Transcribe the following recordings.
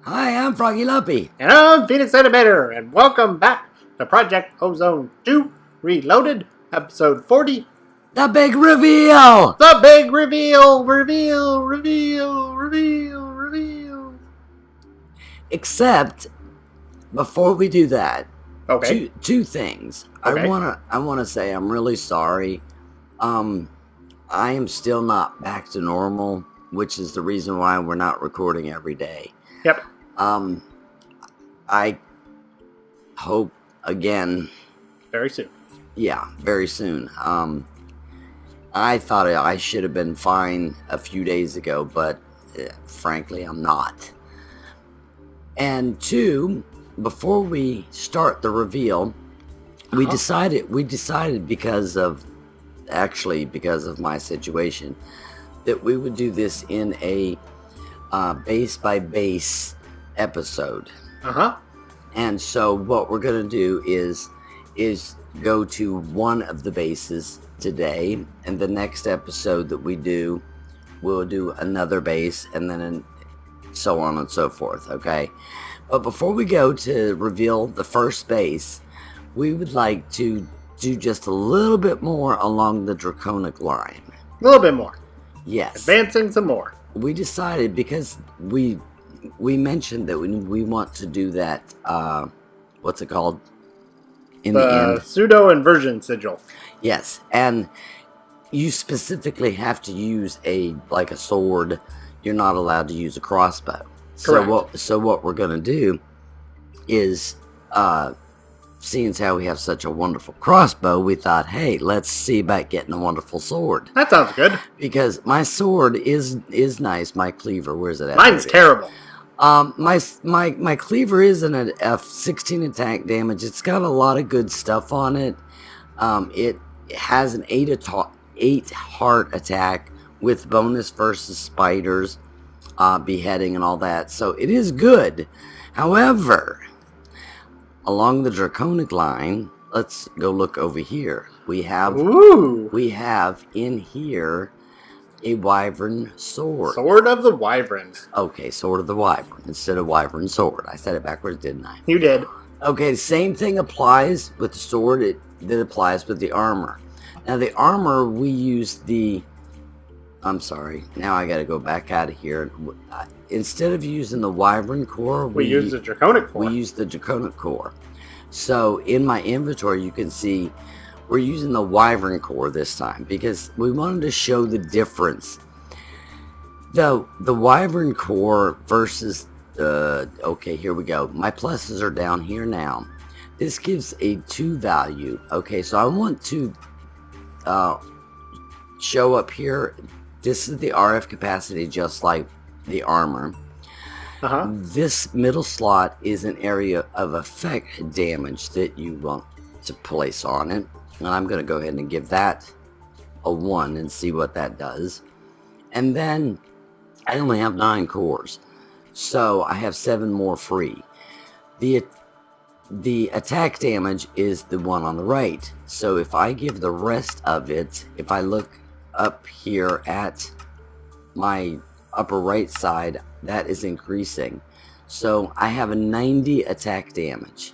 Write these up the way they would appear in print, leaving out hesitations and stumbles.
Hi, I'm Froggy Lumpy. And I'm Phenix Animator, and welcome back to Project Ozone 2 Reloaded, episode 40. The big reveal! The big reveal! Reveal! Except, before we do that, Okay. two things. Okay. I wanna say I'm really sorry. I am still not back to normal, which is the reason why we're not recording every day. Yep. I hope again. Very soon. Yeah, very soon. I thought I should have been fine a few days ago, but frankly, I'm not. And two, before we start the reveal, we decided because of my situation that we would do this in a base by base episode. And so what we're gonna do is go to one of the bases today, and the next episode that we do, we'll do another base, and then so on and so forth. Okay, but before we go to reveal the first base, we would like to do just a little bit more along the draconic line. A little bit more. Yes, Advancing some more. we decided because we mentioned that we want to do that. What's it called? In the end, pseudo inversion sigil. yes, and you specifically have to use a sword. You're not allowed to use a crossbow. Correct. So what we're gonna do is, seeing as how we have such a wonderful crossbow, we thought, hey, let's see about getting a wonderful sword. That sounds good. Because my sword is nice. My cleaver, where's it at? Mine's terrible. My cleaver is an F16 attack damage. It's got a lot of good stuff on it. It has an 8 heart attack with bonus versus spiders, beheading and all that. So it is good. However, along the draconic line, let's go look over here. We have in here a wyvern sword. Sword of the Wyvern. Okay, sword of the wyvern instead of wyvern sword. I said it backwards, didn't I? You did. Okay, the same thing applies with the sword that applies with the armor. Now the armor, we use I'm sorry, now I gotta go back out of here. Instead of using the wyvern core, We use the draconic core. We use the draconic core. So in my inventory, you can see we're using the wyvern core this time because we wanted to show the difference. The wyvern core versus okay, here we go. My pluses are down here now. This gives a 2 value. Okay, so I want to show up here. This is the RF capacity, just like the armor. This middle slot is an area of effect damage that you want to place on it. And I'm going to go ahead and give that a 1 and see what that does. And then I only have 9 cores, so I have 7 more free. The attack damage is the one on the right. So if I give the rest of it, if I look up here at my upper right side, that is increasing. So I have a 90 attack damage.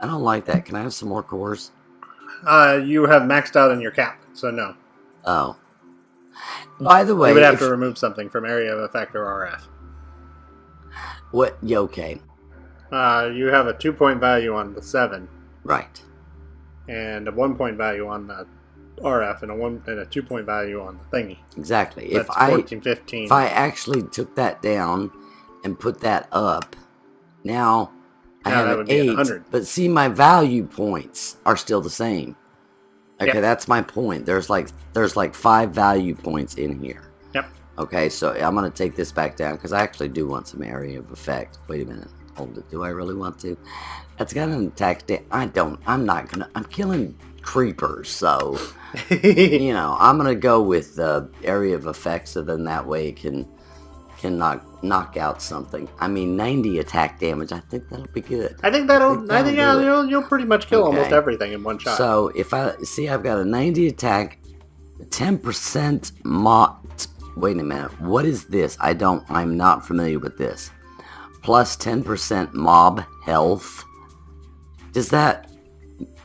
I don't like that. Can I have some more cores? You have maxed out in your cap, so no. Oh. By the way, you would have to remove something from area of effect or RF. What? Yeah, okay. You have a 2-point value on the 7. Right. And a 1-point value on the RF and a 2-point value on the thingy. Exactly. That's 14, 15. If I actually took that down and put that up, now I have an 8. 100. But see, my value points are still the same. Okay, that's my point. There's like 5 value points in here. Yep. Okay, so I'm gonna take this back down because I actually do want some area of effect. Wait a minute. Hold it. Do I really want to? That's got an attack. I'm not gonna. I'm killing creepers, so I'm gonna go with the area of effect. So then that way it can knock out something. I mean, 90 attack damage. I think that'll be good. I think you'll pretty much kill almost everything in one shot. So if I see, I've got a 90 attack, 10% mod. Wait a minute. What is this? I'm not familiar with this. plus 10% mob health. Does that...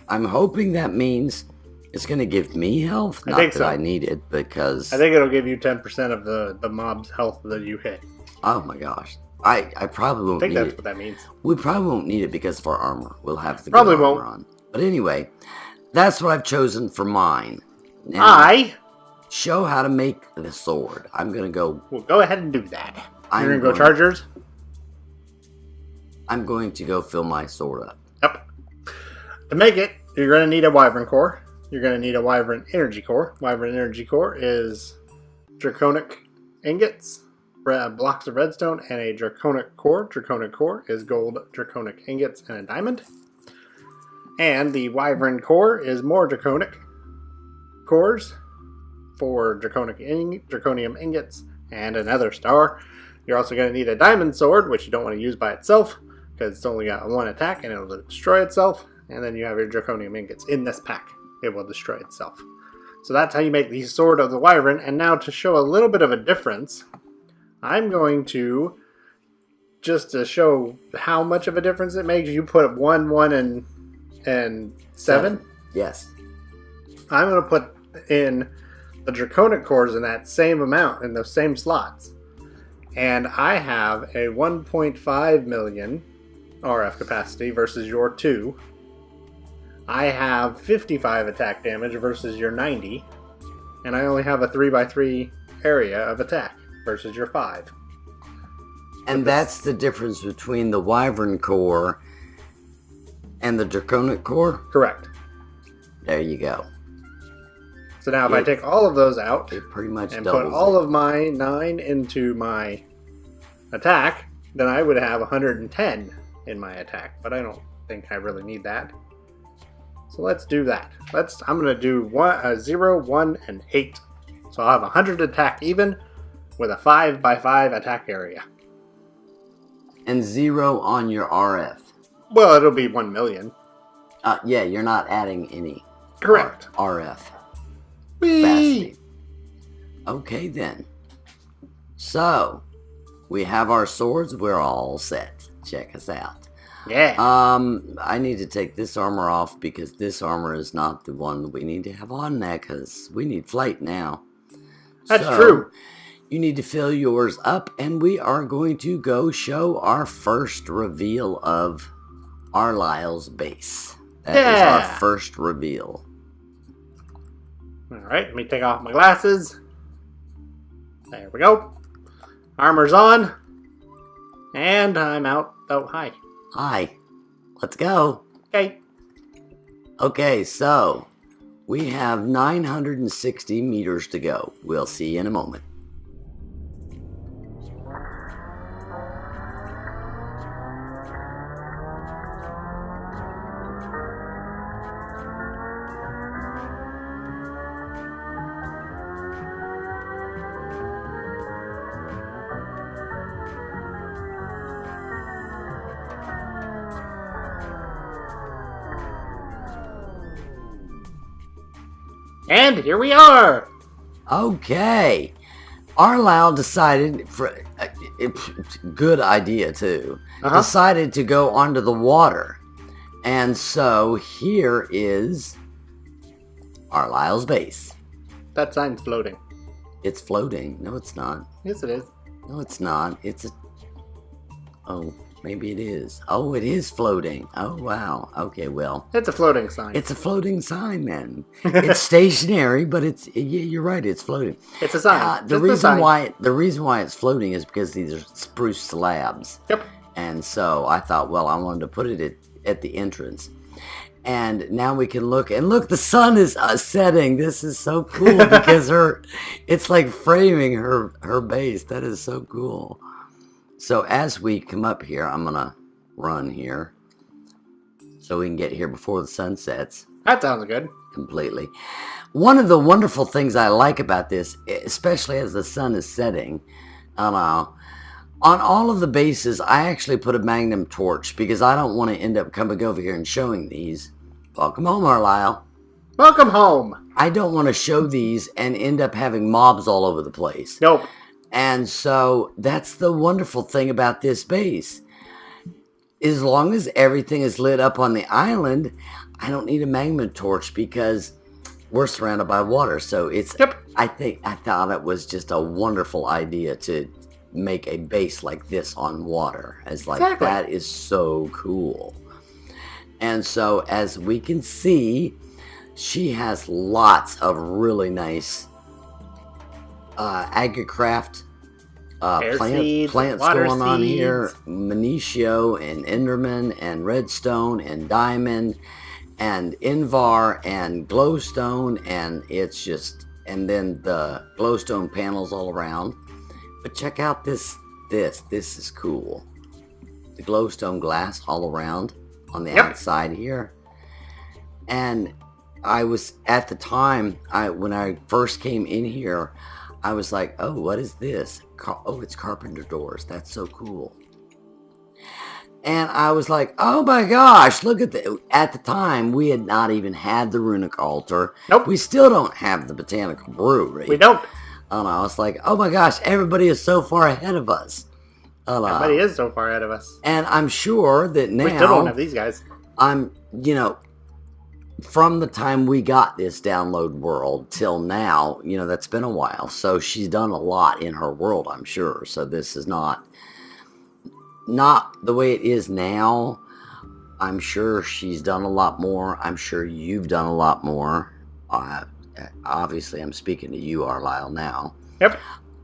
I'm hoping that means it's going to give me health. I think Not that so. I need it, because... I think it'll give you 10% of the mob's health that you hit. Oh my gosh. I probably won't I think need that's it. what that means. We probably won't need it because of our armor. We'll have the Probably good armor won't. on. But anyway, that's what I've chosen for mine. Now, I show how to make the sword. I'm going to go... will go ahead and do that. I'm You're going to go going- charge yours? I'm going to go fill my sword up. Yep. To make it, you're going to need a Wyvern core. You're going to need a Wyvern energy core. Wyvern energy core is draconic ingots, blocks of redstone, and a draconic core. Draconic core is gold, draconic ingots, and a diamond. And the Wyvern core is more draconic cores for draconium ingots and another star. You're also going to need a diamond sword, which you don't want to use by itself because it's only got one attack and it'll destroy itself. And then you have your draconium ingots in this pack. It will destroy itself. So that's how you make the Sword of the Wyvern. And now to show a little bit of a difference, I'm going to, just to show how much of a difference it makes, you put 1, 1, and 7. Yes. I'm going to put in the draconic cores in that same amount, in those same slots. And I have a 1.5 million RF capacity versus your 2. I have 55 attack damage versus your 90. And I only have a 3x3 area of attack versus your 5. And that's the difference between the Wyvern core and the draconic core? Correct. There you go. So now if I take all of those out It pretty much and doubles put all it. of my 9 into my attack, then I would have 110 in my attack. But I don't think I really need that. So let's do that. I'm going to do 0, 1, and 8. So I'll have 100 attack even with a 5x5 attack area. And 0 on your RF. Well, it'll be 1 million. Yeah, you're not adding any. Correct. RF. Whee! Capacity. Okay then. So, we have our swords. We're all set. Check us out. Yeah. I need to take this armor off because this armor is not the one that we need to have on that because we need flight now. That's So, true. You need to fill yours up and we are going to go show our first reveal of Areliels Base. That is our first reveal. Alright, let me take off my glasses. There we go. Armor's on. And I'm out. Oh, hi. Hi. Let's go. Okay. Okay, so we have 960 meters to go. We'll see you in a moment. And here we are. Okay. Areliel decided, good idea too, decided to go onto the water. And so here is Areliels Base. That sign's floating. It's floating. No, it's not. Yes, it is. No, it's not. It's a... Oh, maybe it is. Oh, it is floating. Oh, wow. Okay, well. It's a floating sign. It's a floating sign then. It's stationary, but it's... Yeah, you're right. It's floating. It's a sign. The reason why it's floating is because these are spruce slabs. Yep. And so I thought, well, I wanted to put it at the entrance. And now we can look, and look, the sun is setting. This is so cool because it's like framing her base. That is so cool. So as we come up here, I'm gonna run here so we can get here before the sun sets. That sounds good. Completely. One of the wonderful things I like about this, especially as the sun is setting, on all of the bases, I actually put a magnum torch because I don't want to end up coming over here and showing these. Welcome home, Areliel. Welcome home. I don't want to show these and end up having mobs all over the place. Nope. And so that's the wonderful thing about this base. as long as everything is lit up on the island, I don't need a magma torch because we're surrounded by water. So it's, Yep. I thought it was just a wonderful idea to make a base like this on water. As like, Exactly. that is so cool. And so as we can see, she has lots of really nice agricraft plants going on here. Manitio and Enderman and Redstone and Diamond and Invar and Glowstone, and it's just, and then the glowstone panels all around. But check out this is cool. The glowstone glass all around on the outside here. And I was, at the time, when I first came in here, I was like, oh, what is this? Oh, it's carpenter doors. That's so cool. And I was like, oh my gosh, look at the, at the time, we had not even had the runic altar. Nope. We still don't have the botanical brewery. We don't. I was like, oh my gosh, everybody is so far ahead of us. Everybody is so far ahead of us. And I'm sure that now, we still don't have these guys. I'm, you know, from the time we got this download world till now, you know, that's been a while. So she's done a lot in her world, I'm sure. So this is not the way it is now. I'm sure she's done a lot more. I'm sure you've done a lot more. Obviously, I'm speaking to you, Areliel, now. Yep.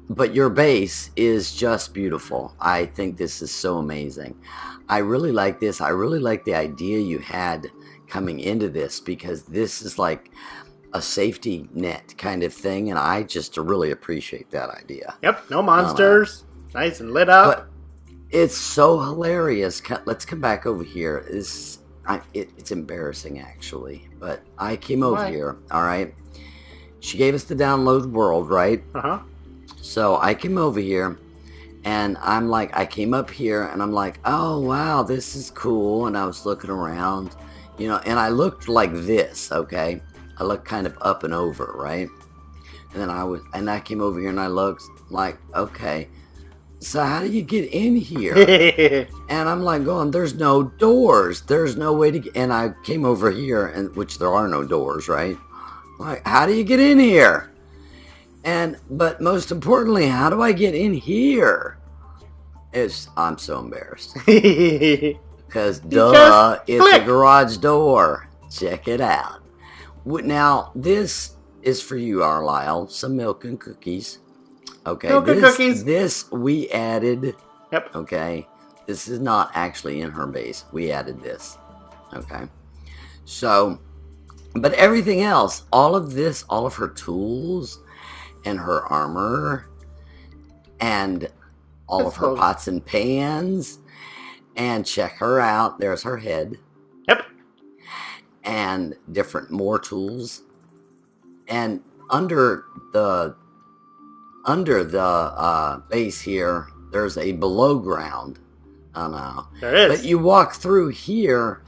But your base is just beautiful. I think this is so amazing. I really like this. I really like the idea you had coming into this, because this is like a safety net kind of thing, and I just really appreciate that idea. Yep. No monsters. Nice and lit up. But it's so hilarious. Let's come back over here. It's embarrassing, actually. But I came over here, all right? She gave us the download world, right? Uh-huh. So I came over here, and I'm like, I came up here, and I'm like, oh, wow, this is cool. And I was looking around, you know, and I looked like this, okay? I looked kind of up and over, right? And then I came over here, and I looked like, okay, so how do you get in here? And I'm like going, there's no doors. There's no way to get, and I came over here, and which there are no doors, right? Like, how do you get in here? But most importantly, how do I get in here? I'm so embarrassed. Because duh, it's a garage door. Check it out. Now, this is for you, Areliel. Some milk and cookies. Okay, milk and cookies. This we added. Yep. Okay, this is not actually in her base. We added this. Okay, so, but everything else, all of this, all of her tools and her armor and all of her pots and pans, and check her out. There's her head. Yep. And different more tools. And under the base here, there's a below ground. I know. There is. But you walk through here,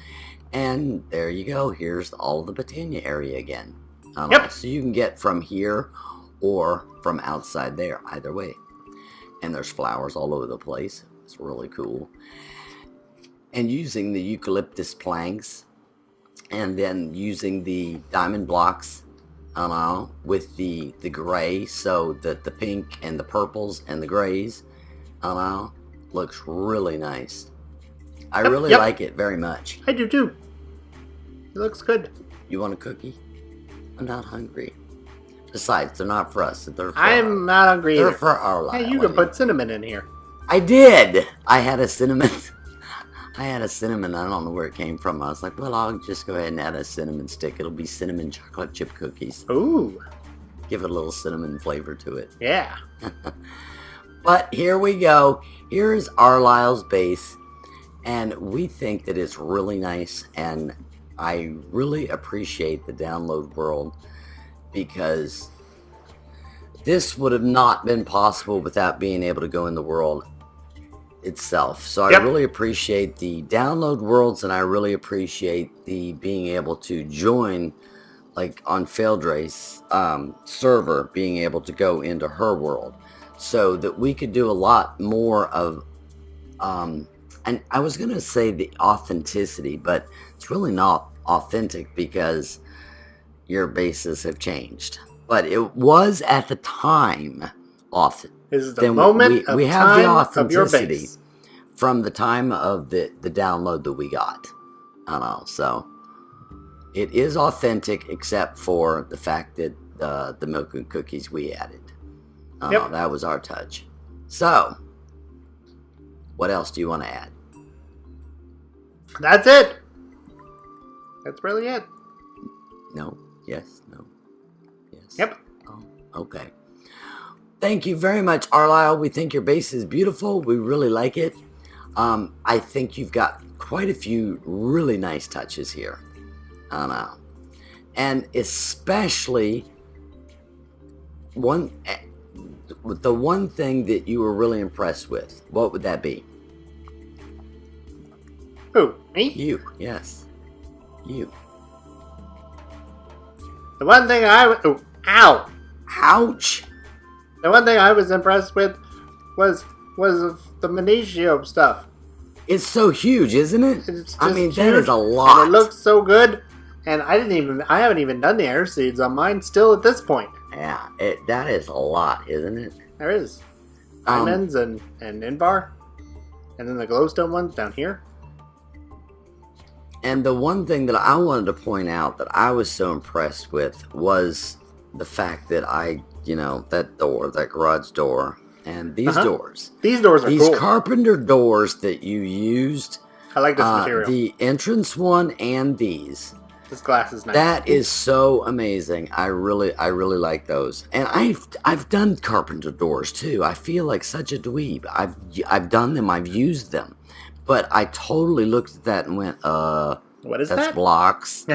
and there you go. Here's all of the Botania area again. Yep. So you can get from here or from outside there, either way. And there's flowers all over the place. It's really cool. And using the eucalyptus planks, and then using the diamond blocks, with the gray, so that the pink and the purples and the grays, looks really nice. I really like it very much. I do too. It looks good. You want a cookie? I'm not hungry. Besides, they're not for us. I'm not hungry They're either. for Areliel. Hey, you can put cinnamon in here. I did. I had a cinnamon. I don't know where it came from. I was like, well, I'll just go ahead and add a cinnamon stick. It'll be cinnamon chocolate chip cookies. Ooh. Give it a little cinnamon flavor to it. Yeah. But here we go. Here is Areliel's base. And we think that it's really nice. And I really appreciate the download world, because this would have not been possible without being able to go in the world itself. So I really appreciate the download worlds, and I really appreciate the being able to join, like on Faildrace server, being able to go into her world, so that we could do a lot more of and I was going to say the authenticity, but it's really not authentic because your bases have changed. But it was at the time authentic. This is the moment of we have the time of your authenticity base. from the time of the download that we got. I don't know, so it is authentic except for the fact that the milk and cookies we added. Yep. That was our touch. So, what else do you want to add? That's it. That's really it. No? Yes? No? Yes? Yep. Oh, okay. Thank you very much, Areliel. We think your base is beautiful. We really like it. I think you've got quite a few really nice touches here. I don't know. And especially the one thing that you were really impressed with. What would that be? Who? Me? You. Yes. You. The one thing ow! Ouch! The one thing I was impressed with was the Manitio stuff. It's so huge, isn't it? It's just I mean, huge, that is a lot. And it looks so good. And I haven't even done the air seeds on mine still at this point. Yeah, that is a lot, isn't it? There is. Diamonds and Invar. And then the glowstone ones down here. And the one thing that I wanted to point out that I was so impressed with was the fact that that garage door, and these doors. These doors are These cool. carpenter doors that you used. I like this material. The entrance one and these. This glass is nice. That is so amazing. I really like those. And I've done carpenter doors too. I feel like such a dweeb. I've done them. I've used them. But I totally looked at that and went, what is that? That's blocks.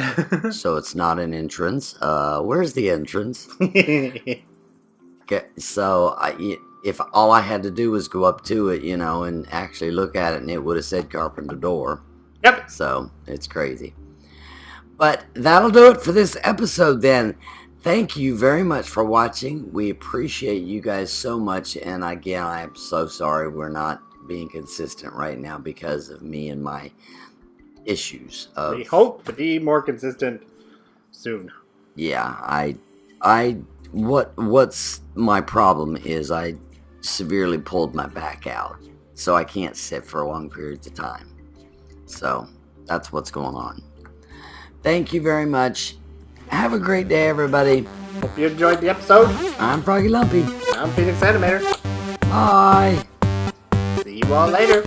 So it's not an entrance. Where's the entrance? Okay, so if all I had to do was go up to it, and actually look at it, and it would have said carpenter door. Yep. So it's crazy. But that'll do it for this episode then. Thank you very much for watching. We appreciate you guys so much. And again, I am so sorry we're not being consistent right now because of me and my issues. We hope to be more consistent soon. Yeah, what's my problem is I severely pulled my back out, so I can't sit for long periods of time. So that's what's going on. Thank you very much. Have a great day, everybody. Hope you enjoyed the episode. I'm Froggy Lumpy. I'm Phenix Animator. Bye. See you all later.